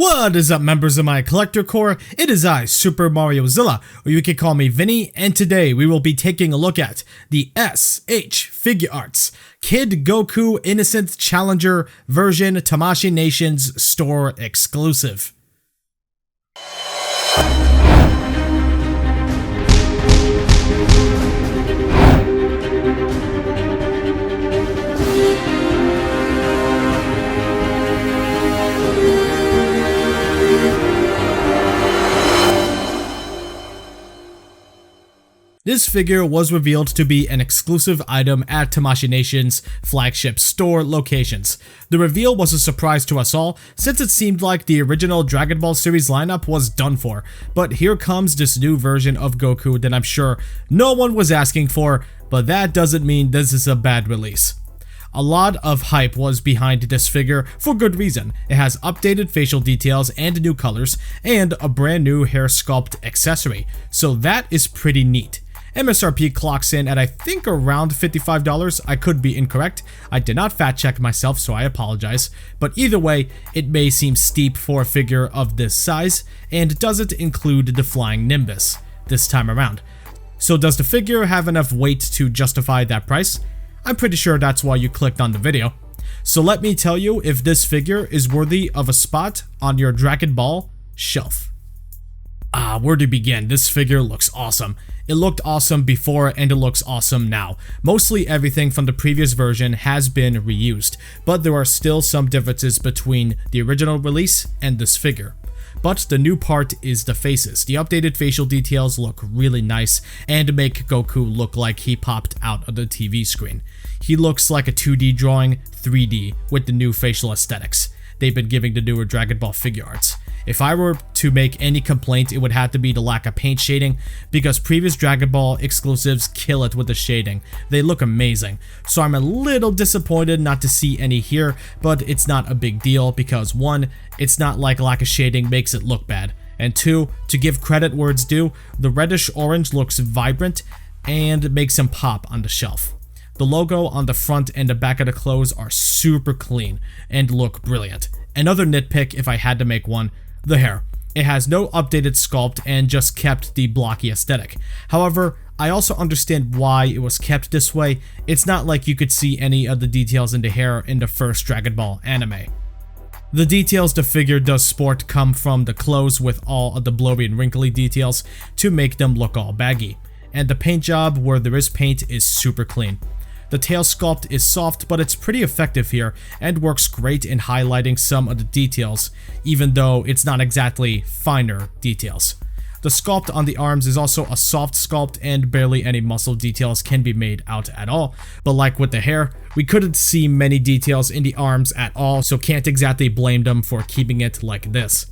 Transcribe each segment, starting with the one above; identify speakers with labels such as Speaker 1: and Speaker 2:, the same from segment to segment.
Speaker 1: What is up, members of my collector corps? It is I, Super Mario Zilla, or you can call me Vinny, and today we will be taking a look at the S.H.Figuarts Kid Goku Innocent Challenger version Tamashii Nation's store exclusive. This figure was revealed to be an exclusive item at Tamashii Nation's flagship store locations. The reveal was a surprise to us all, since it seemed like the original Dragon Ball series lineup was done for, but here comes this new version of Goku that I'm sure no one was asking for, but that doesn't mean this is a bad release. A lot of hype was behind this figure for good reason. It has updated facial details and new colors, and a brand new hair sculpt accessory, so that is pretty neat. MSRP clocks in at I think around $55, I could be incorrect, I did not fact check myself so I apologize, but either way, it may seem steep for a figure of this size, and doesn't include the flying Nimbus this time around. So does the figure have enough weight to justify that price? I'm pretty sure that's why you clicked on the video. So let me tell you if this figure is worthy of a spot on your Dragon Ball shelf. Where to begin? This figure looks awesome. It looked awesome before and it looks awesome now. Mostly everything from the previous version has been reused, but there are still some differences between the original release and this figure. But the new part is the faces. The updated facial details look really nice and make Goku look like he popped out of the TV screen. He looks like a 2D drawing 3D with the new facial aesthetics they've been giving the newer Dragon Ball Figuarts. If I were to make any complaint, it would have to be the lack of paint shading, because previous Dragon Ball exclusives kill it with the shading. They look amazing, so I'm a little disappointed not to see any here, but it's not a big deal because 1, it's not like lack of shading makes it look bad, and 2, to give credit where it's due, the reddish orange looks vibrant and makes him pop on the shelf. The logo on the front and the back of the clothes are super clean and look brilliant. Another nitpick, if I had to make one, the hair. It has no updated sculpt and just kept the blocky aesthetic. However, I also understand why it was kept this way. It's not like you could see any of the details in the hair in the first Dragon Ball anime. The details the figure does sport come from the clothes with all of the blurry and wrinkly details to make them look all baggy. And the paint job where there is paint is super clean. The tail sculpt is soft, but it's pretty effective here and works great in highlighting some of the details, even though it's not exactly finer details. The sculpt on the arms is also a soft sculpt and barely any muscle details can be made out at all, but like with the hair, we couldn't see many details in the arms at all, so can't exactly blame them for keeping it like this.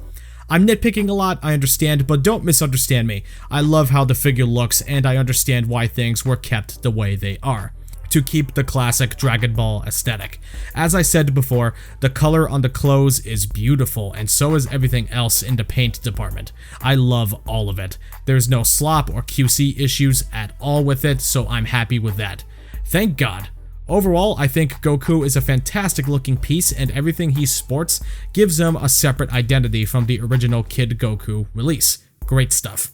Speaker 1: I'm nitpicking a lot, I understand, but don't misunderstand me. I love how the figure looks and I understand why things were kept the way they are, to keep the classic Dragon Ball aesthetic. As I said before, the color on the clothes is beautiful and so is everything else in the paint department. I love all of it. There's no slop or QC issues at all with it, so I'm happy with that. Thank God. Overall, I think Goku is a fantastic looking piece and everything he sports gives him a separate identity from the original Kid Goku release. Great stuff.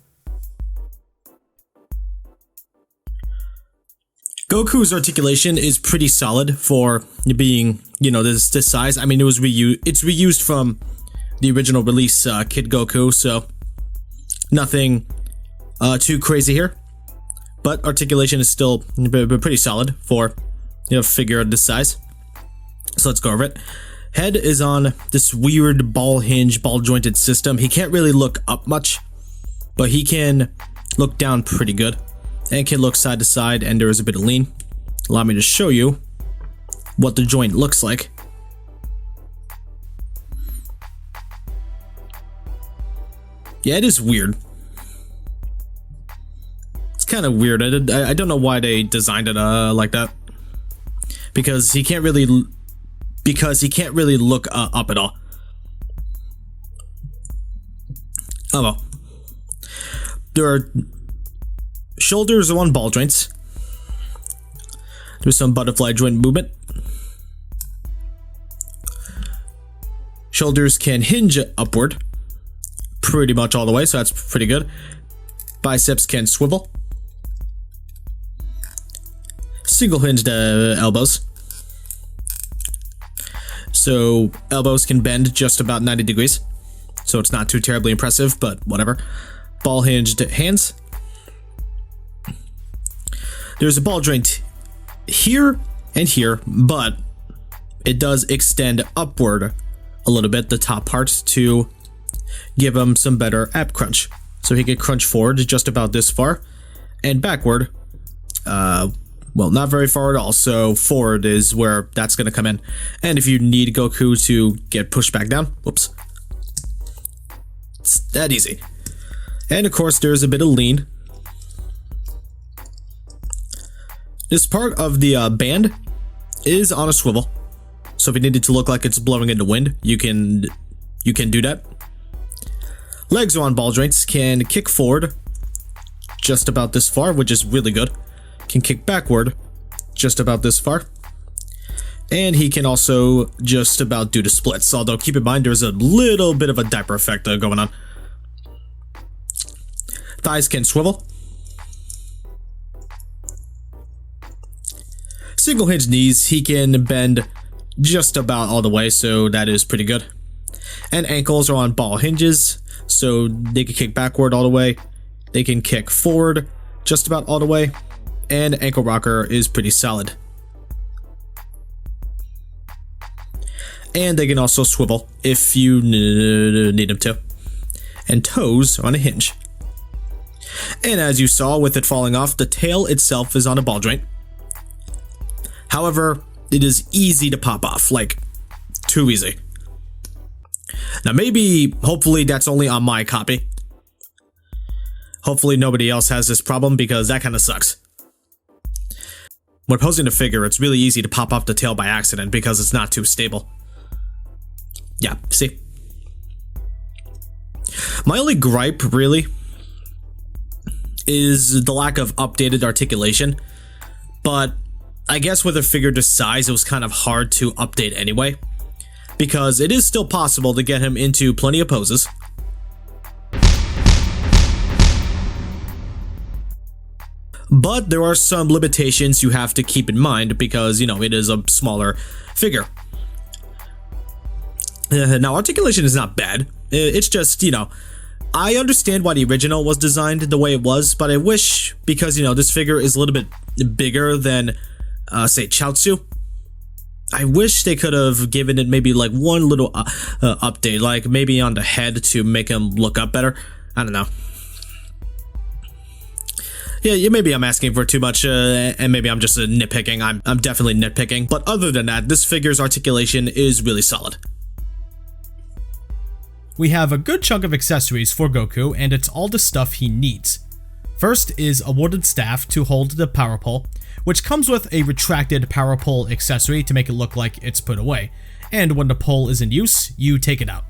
Speaker 1: Goku's articulation is pretty solid for being, this size. I mean, it's reused from the original release Kid Goku, so nothing too crazy here. But articulation is still pretty solid for a figure of this size. So let's go over it. Head is on this weird ball jointed system. He can't really look up much, but he can look down pretty good. And can look side to side, and there is a bit of lean. Allow me to show you what the joint looks like. Yeah, it is weird. It's kind of weird. I don't know why they designed it like that. Because he can't really look up at all. Oh well. There are shoulders are on ball joints. There's some butterfly joint movement. Shoulders can hinge upward pretty much all the way, so that's pretty good. Biceps can swivel. Single hinged elbows. So elbows can bend just about 90 degrees. So it's not too terribly impressive, but whatever. Ball hinged hands. There's a ball joint here and here, but it does extend upward a little bit, the top part, to give him some better ab crunch. So he could crunch forward just about this far, and backward, well, not very far at all, so forward is where that's going to come in. And if you need Goku to get pushed back down, whoops, it's that easy. And of course, there's a bit of lean. This part of the band is on a swivel, so if you need it to look like it's blowing into wind, you can do that. Legs are on ball joints, can kick forward just about this far, which is really good. Can kick backward just about this far. And he can also just about do the splits, although keep in mind there's a little bit of a diaper effect going on. Thighs can swivel. Single hinge knees, he can bend just about all the way, so that is pretty good. And ankles are on ball hinges, so they can kick backward all the way. They can kick forward just about all the way. And ankle rocker is pretty solid. And they can also swivel if you need them to. And toes on a hinge. And as you saw with it falling off, the tail itself is on a ball joint. However, it is easy to pop off, like too easy. Now maybe, hopefully that's only on my copy. Hopefully nobody else has this problem, because that kind of sucks. When posing a figure, it's really easy to pop off the tail by accident because it's not too stable. Yeah, see? My only gripe, really, is the lack of updated articulation. But I guess with a figure this size, it was kind of hard to update anyway, because it is still possible to get him into plenty of poses. But there are some limitations you have to keep in mind because, you know, it is a smaller figure. Now, articulation is not bad. It's just, you know, I understand why the original was designed the way it was, but I wish, because, you know, this figure is a little bit bigger than, say, Chaozu, I wish they could have given it maybe like one little update, like maybe on the head to make him look up better. I don't know. Yeah, maybe I'm asking for too much, and maybe I'm just nitpicking. I'm definitely nitpicking. But other than that, this figure's articulation is really solid. We have a good chunk of accessories for Goku, and it's all the stuff he needs. First is a wooden staff to hold the power pole, which comes with a retracted power pole accessory to make it look like it's put away, and when the pole is in use, you take it out.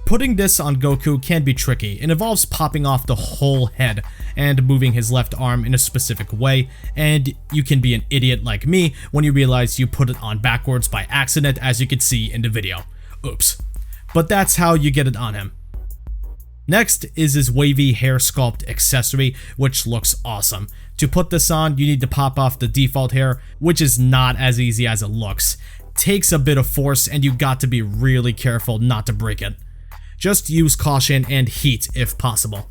Speaker 1: Putting this on Goku can be tricky. It involves popping off the whole head and moving his left arm in a specific way, and you can be an idiot like me when you realize you put it on backwards by accident, as you can see in the video. Oops. But that's how you get it on him. Next is his wavy hair sculpt accessory, which looks awesome. To put this on, you need to pop off the default hair, which is not as easy as it looks. Takes a bit of force, and you got to be really careful not to break it. Just use caution and heat if possible.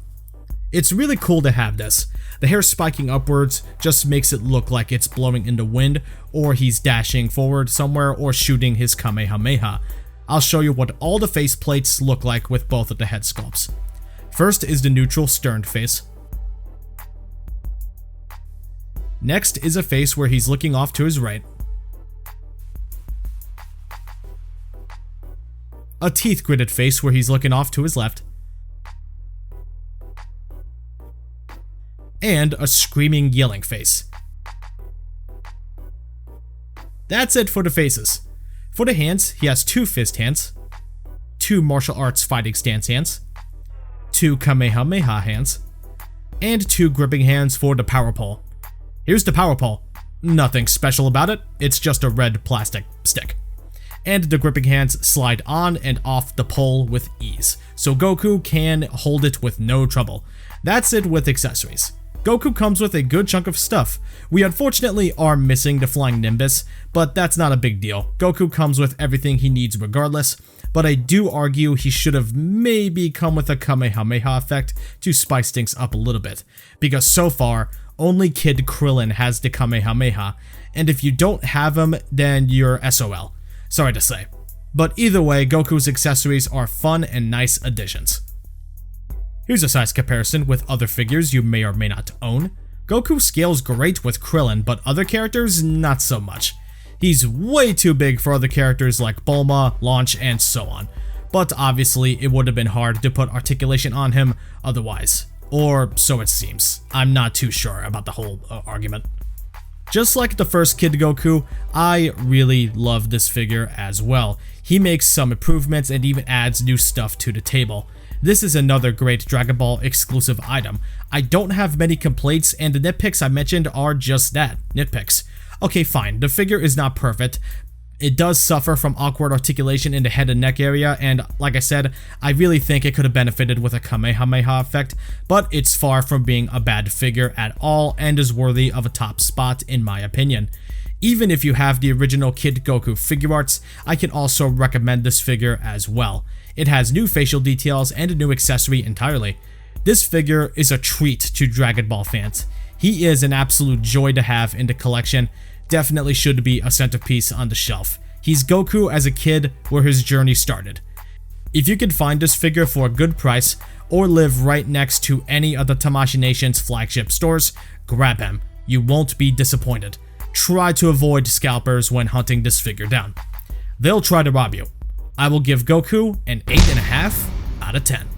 Speaker 1: It's really cool to have this. The hair spiking upwards just makes it look like it's blowing in the wind, or he's dashing forward somewhere or shooting his Kamehameha. I'll show you what all the face plates look like with both of the head sculpts. First is the neutral stern face. Next is a face where he's looking off to his right. A teeth gritted face where he's looking off to his left. And a screaming, yelling face. That's it for the faces. For the hands, he has 2 fist hands, 2 martial arts fighting stance hands, 2 Kamehameha hands, and 2 gripping hands for the power pole. Here's the power pole. Nothing special about it, it's just a red plastic stick. and the gripping hands slide on and off the pole with ease, so Goku can hold it with no trouble. That's it with accessories. Goku comes with a good chunk of stuff. We unfortunately are missing the flying Nimbus, but that's not a big deal. Goku comes with everything he needs regardless, but I do argue he should have maybe come with a Kamehameha effect to spice things up a little bit, because so far, only Kid Krillin has the Kamehameha, and if you don't have him, then you're SOL. Sorry to say. But either way, Goku's accessories are fun and nice additions. Here's a size comparison with other figures you may or may not own. Goku scales great with Krillin, but other characters, not so much. He's way too big for other characters like Bulma, Launch, and so on. But obviously, it would have been hard to put Articulation on him otherwise. Or so it seems. I'm not too sure about the whole argument. Just like the first Kid Goku, I really love this figure as well. He makes some improvements and even adds new stuff to the table. This is another great Dragon Ball exclusive item. I don't have many complaints, and the nitpicks I mentioned are just that, nitpicks. Okay, fine, the figure is not perfect. It does suffer from awkward articulation in the head and neck area, and like I said, I really think it could have benefited with a Kamehameha effect, but it's far from being a bad figure at all and is worthy of a top spot in my opinion. Even if you have the original Kid Goku Figuarts, I can also recommend this figure as well. It has new facial details and a new accessory entirely. This figure is a treat to Dragon Ball fans. He is an absolute joy to have in the collection. Definitely should be a centerpiece on the shelf. He's Goku as a kid where his journey started. If you can find this figure for a good price or live right next to any of the Tamashii Nation's flagship stores, grab him. You won't be disappointed. Try to avoid scalpers when hunting this figure down. They'll try to rob you. I will give Goku an 8.5 out of 10.